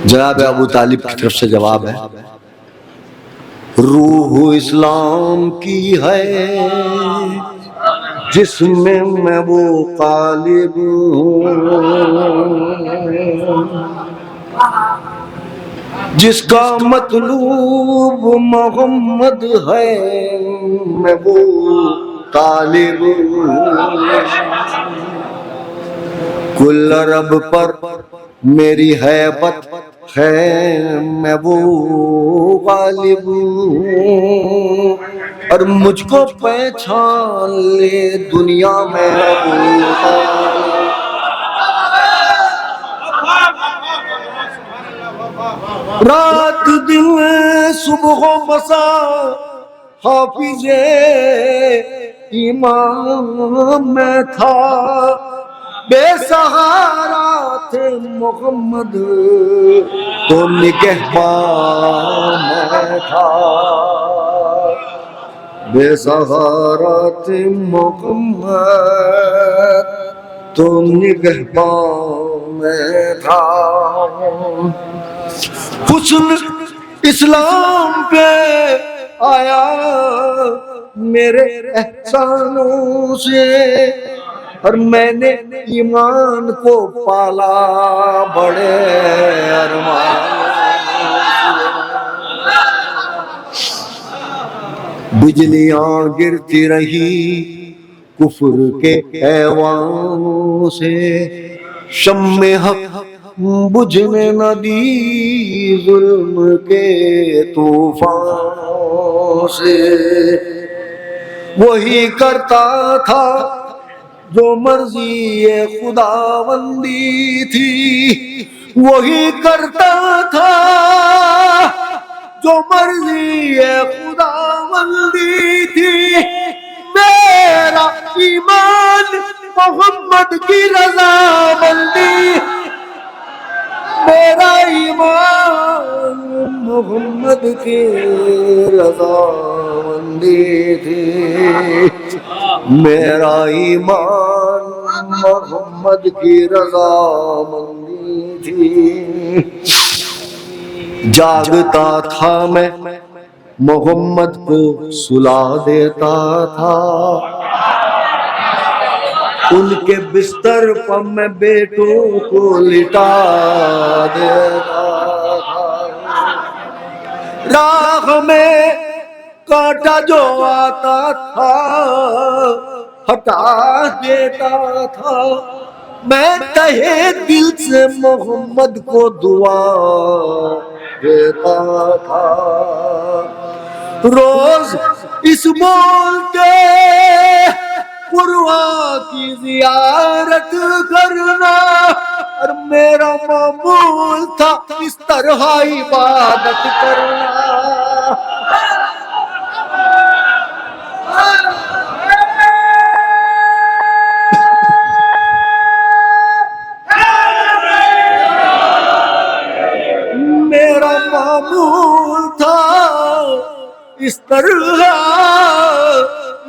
جناب ابو طالب کی طرف سے جواب ہے، روح اسلام کی ہے جس میں وہ غالب ہوں، جس کا مطلوب محمد ہے میں وہ طالب ہوں، کل رب پر میری ہیبت ہے میں وہ غالب ہوں، اور مجھ کو پہچان لے دنیا میں رات دن صبح و مساء حافظ ایمان میں تھا، بے سہارا تھے محمد تو نگہبان میں تھا، بے سہارا تھے محمد تو نگہبان میں تھا، حسن اسلام پہ آیا میرے احسانوں سے، اور میں نے ایمان کو پالا بڑے ارمان، بجلیاں گرتی رہی کفر کے ایوانوں سے، شمع حق بجھنے نہ دی ظلم کے طوفانوں سے، وہی کرتا تھا جو مرضی خداوندی تھی، وہی کرتا تھا جو مرضی خداوندی تھی، میرا ایمان محمد کی رضامندی، میرا ایمان محمد کی رضامندی تھی، میرا ایمان محمد کی رضامندی تھی، جاگتا تھا میں محمد کو سلا دیتا تھا، ان کے بستر پر میں بیٹوں کو لٹا دیتا تھا، راہ میں کانٹا جو آتا تھا ہٹا دیتا تھا، میں تہے دل سے محمد کو دعا دیتا تھا، روز اس بول کے قرآن کی زیارت کرنا، اور میرا معمول تھا اس طرح عبادت کرنا، میرا معمول تھا اس طرح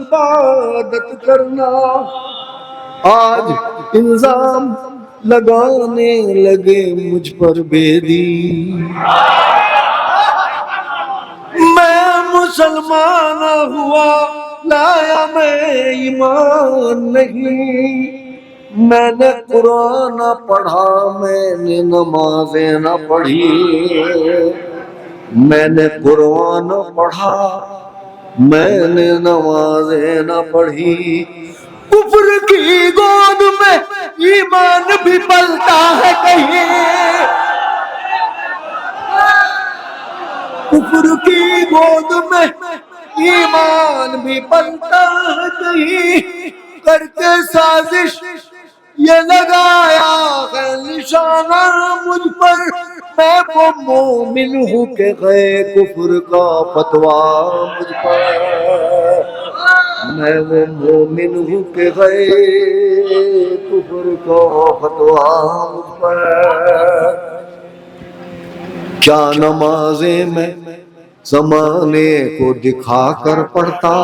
عبادت کرنا، آج الزام لگانے لگے مجھ پر بے دین، میں مسلمان ہوا لایا میں ایمان نہیں، میں نے قرآن نہ پڑھا میں نے نمازیں نہ پڑھی، میں نے قرآن نہ پڑھا میں نے نمازیں نہ پڑھی، کفر کی گود میں ایمان بھی پلتا ہے کہیں، کفر کی گود میں ایمان بھی پلتا ہے کہیں، کر کے سازش یہ لگایا ہے نشانہ مجھ پر، میں وہ مومن ہوں کہ گئے کفر کا فتویٰ مجھ پر، میں وہ مومن ہوں کہ گئے کفر کا فتویٰ مجھ پر، کیا نمازیں میں زمانے کو دکھا کر پڑھتا،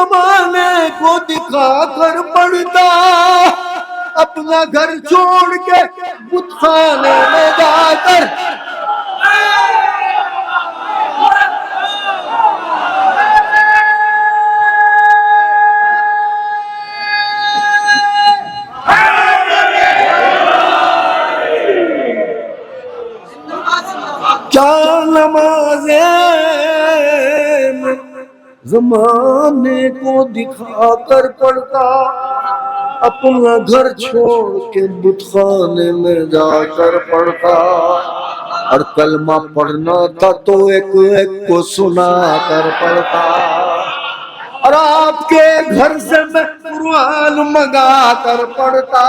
زمانے کو دکھا کر پڑھتا اپنا گھر چھوڑ کے بت خانے میں جا کر کیا نمازیں زمانے کو دکھا کر پڑھتا اپنا گھر چھوڑ کے بت خانے میں جا کر پڑھتا اور کلمہ پڑھنا تھا تو ایک ایک کو سنا کر پڑھتا اور آپ کے گھر سے میں قرآن منگا کر پڑھتا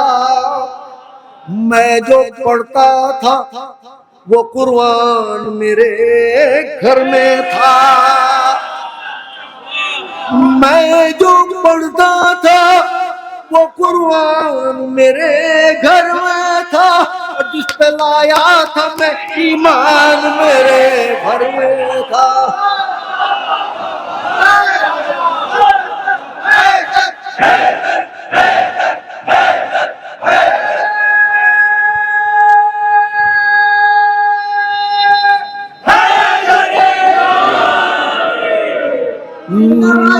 میں جو پڑھتا تھا وہ قرآن میرے گھر میں تھا میں جو پڑھتا تھا وہ قرآن میرے گھر میں تھا جس پہ لایا تھا میں ایمان میرے گھر میں تھا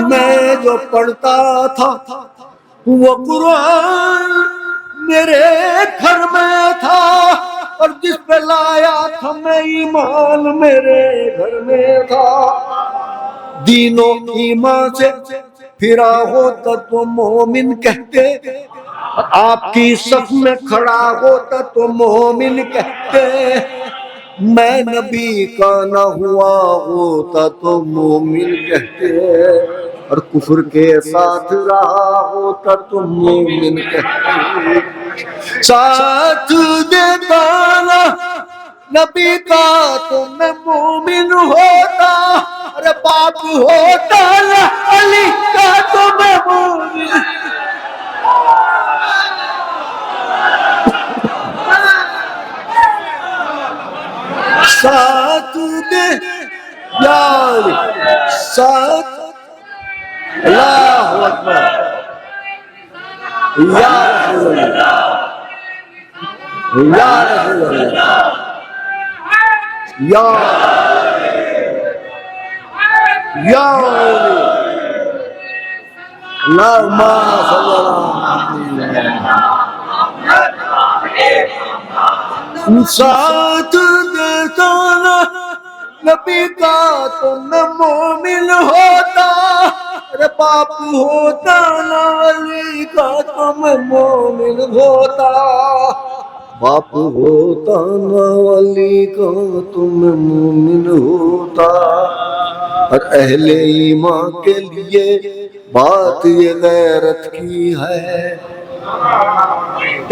میں جو پڑھتا تھا وہ قرآن میرے گھر میں تھا اور جس پہ لایا تھا میں ایمان میرے گھر میں تھا دین و ایمان سے پھرا ہوتا تو مومن کہتے آپ کی صف میں کھڑا ہوتا تو مومن کہتے میں نبی کا نہ ہوا ہوتا تو مومن کہتے اور کفر کے ساتھ رہا ہوتا تو مومن کہتے ساتھ دیتا نا نبی کا تو میں مومن ہوتا ارے باپ ہوتا نا علی کا تو میں مومن ساتھ دے یار ساتھ اللہ اکبر یا رسول اللہ یا رسول اللہ یا اللہم صلی اللہ ساتھ دیتا نا نبی کا تو میں مومن ہوتا ارے باپ ہوتا نا علی کا تو میں مومن ہوتا باپ ہوتا نا علی کا تو میں مومن ہوتا اور اہل ایمان کے لیے بات یہ غیرت کی ہے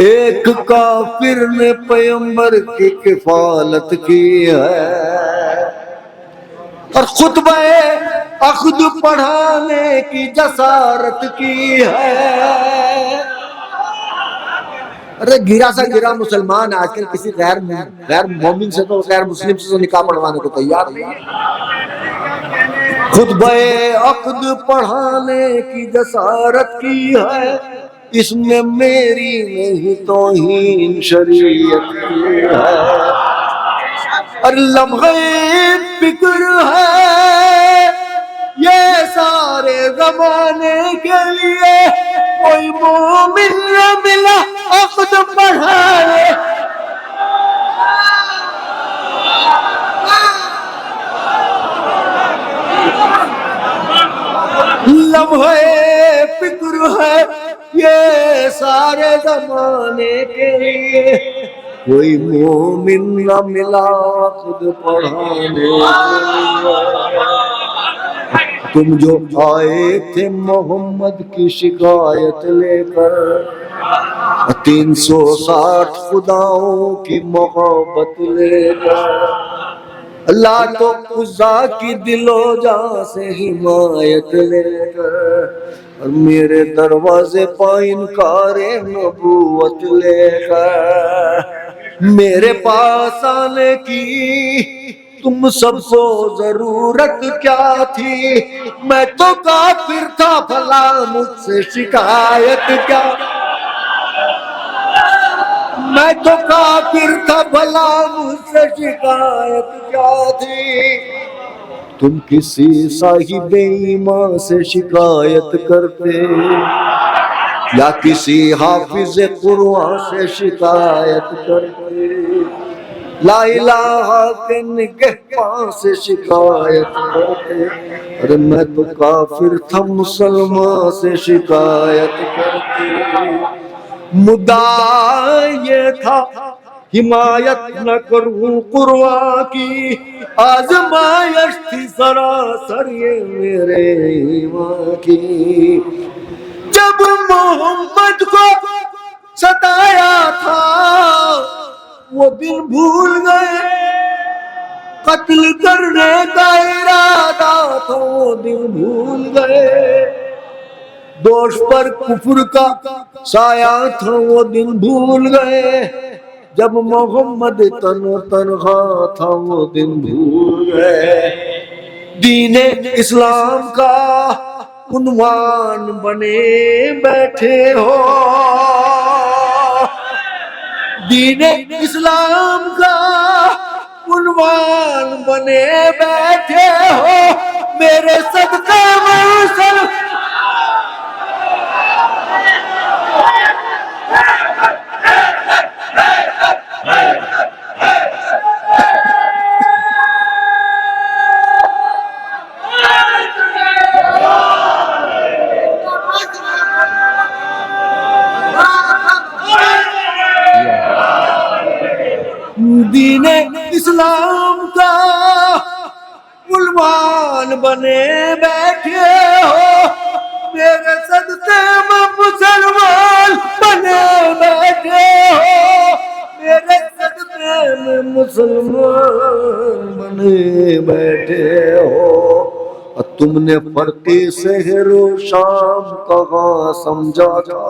ایک کافر نے پیغمبر کی کفالت کی ہے اور خطبہ عقد پڑھانے کی جسارت کی ہے ارے گرا سا گرا مسلمان آج کل کسی غیر مومن سے تو غیر مسلم سے نکاح پڑھوانے کو تیار نہیں خطبہ عقد پڑھانے کی جسارت کی ہے اس میں میری نہیں توہین شریعت کی ہے اور لمحے فکر ہے یہ سارے زمانے کے لیے کوئی مومن نہ ملا عقد پڑھانے لمحے فکر ہے یہ سارے زمانے کے لیے کوئی مومن نہ ملا خود پڑھانے تم جو آئے تھے محمد کی شکایت لے کر 360 خداؤں کی محبت لے کر اللہ تو عزا کی دل و جاں سے حمایت لے کر اور میرے دروازے پہ انکار نبوت لے کر میرے پاس آنے کی تم سب کو ضرورت کیا تھی؟ میں تو کافر تھا، بھلا مجھ سے شکایت کیا؟ میں تو کافر تھا، بھلا مجھ سے شکایت کیا تھی؟ تم کسی صاحب ایمان سے شکایت کرتے یا کسی حافظ قرآن سے شکایت کرتے؟ لا الہ کے نگہباں سے شکایت کرتے؟ ارے میں تو کافر تھا، مسلمان سے شکایت کرتے۔ مدعا یہ تھا حمایت نہ کروں قرآن کی، آزمائش تھی سراسر یہ میرے ایمان کی۔ جب محمد کو ستایا تھا وہ دن بھول گئے، قتل کرنے کا ارادہ تھا وہ دن بھول گئے، دوش پر کفر کا سایہ تھا وہ دن بھول گئے، جب محمد تنہا تھا وہ دن بھول گئے۔ دین اسلام کا عنوان بنے بیٹھے ہو، دین اسلام کا عنوان بنے بیٹھے ہو، میرے صدقے میں دین اسلام کا عنوان بنے بیٹھے ہو، میرے صدقے میں مسلمان بنے بیٹھے ہو، میرے صدقے میں مسلمان بنے بیٹھے ہو۔ تم نے فرق سحر و شام کہاں سمجھا تھا؟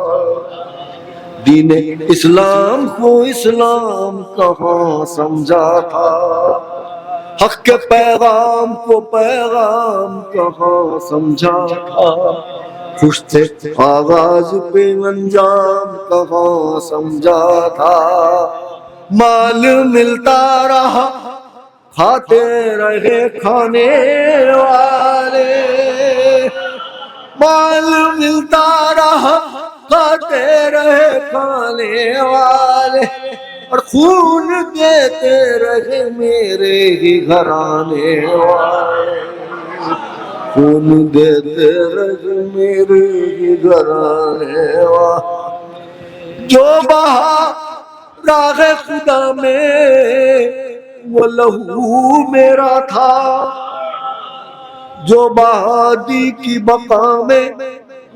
دین اسلام کو اسلام کہاں سمجھا تھا؟ حق کے پیغام کو پیغام کہاں سمجھا تھا؟ خوش تھے آغاز پہ انجام کہاں سمجھا تھا؟ مال ملتا رہا کھاتے رہے کھانے والے، مال ملتا رہا کھاتے رہے کھانے والے، اور خون دیتے رہے میرے ہی گھرانے والے، خون دیتے رہے میرے ہی گھرانے والے۔ جو بہا راہ خدا میں وہ لہو میرا تھا، جو بہادی کی بقا میں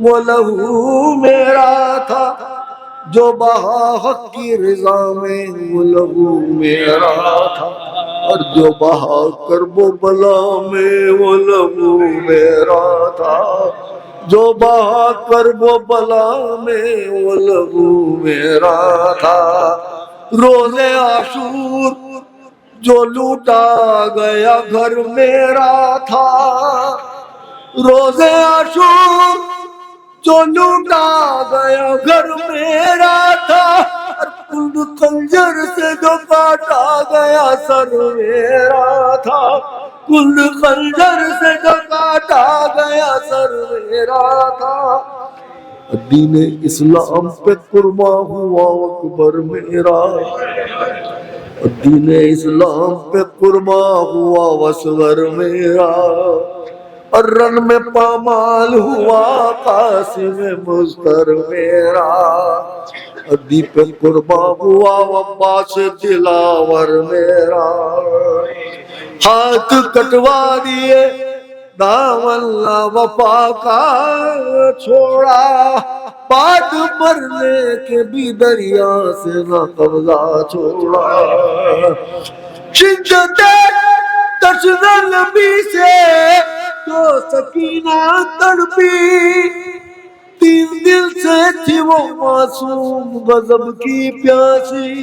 وہ لہو میرا تھا، جو بہا حق کی رضا میں وہ لہو میرا تھا، اور جو بہا کرب و بلا میں وہ لہو میرا تھا، جو بہا کرب و بلا میں وہ لہو میرا تھا۔ روز عاشور جو لوٹا گیا گھر میرا تھا، روز عاشور جو لوٹا گیا گھر میرا تھا، اور کل خنجر سے جو کاٹا گیا سر میرا تھا، کل خنجر سے جو کاٹا گیا سر میرا تھا۔ دین اسلام پہ قربان ہوا اکبر میرا، دین اسلام پہ قربان ہوا اصغر میرا، اور رن میں پامال ہوا قاسم مظفر میرا، دین پہ قربان ہوا عباس دلاور میرا، ہاتھ کٹوا دیے دامن وفا کا چھوڑا، بعد مرنے کے بھی دریا سے نہ قبضہ چھوڑا، شدت تشنگی سے تو سکینہ تڑپی، 3 دل سے تھی وہ معصوم غضب کی پیاسی،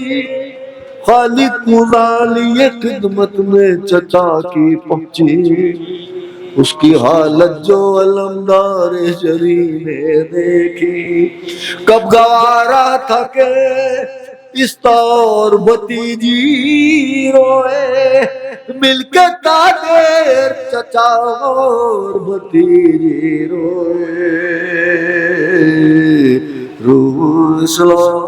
خالق مزالی خدمت میں چچا کی پہنچی، اس کی حالت جو علمدار جری نے دیکھی، کب گوارا تھا کہ اس طور بھتیجی روئے، مل کے تاجر چچا اور بھتیجی روئے، روح اسلام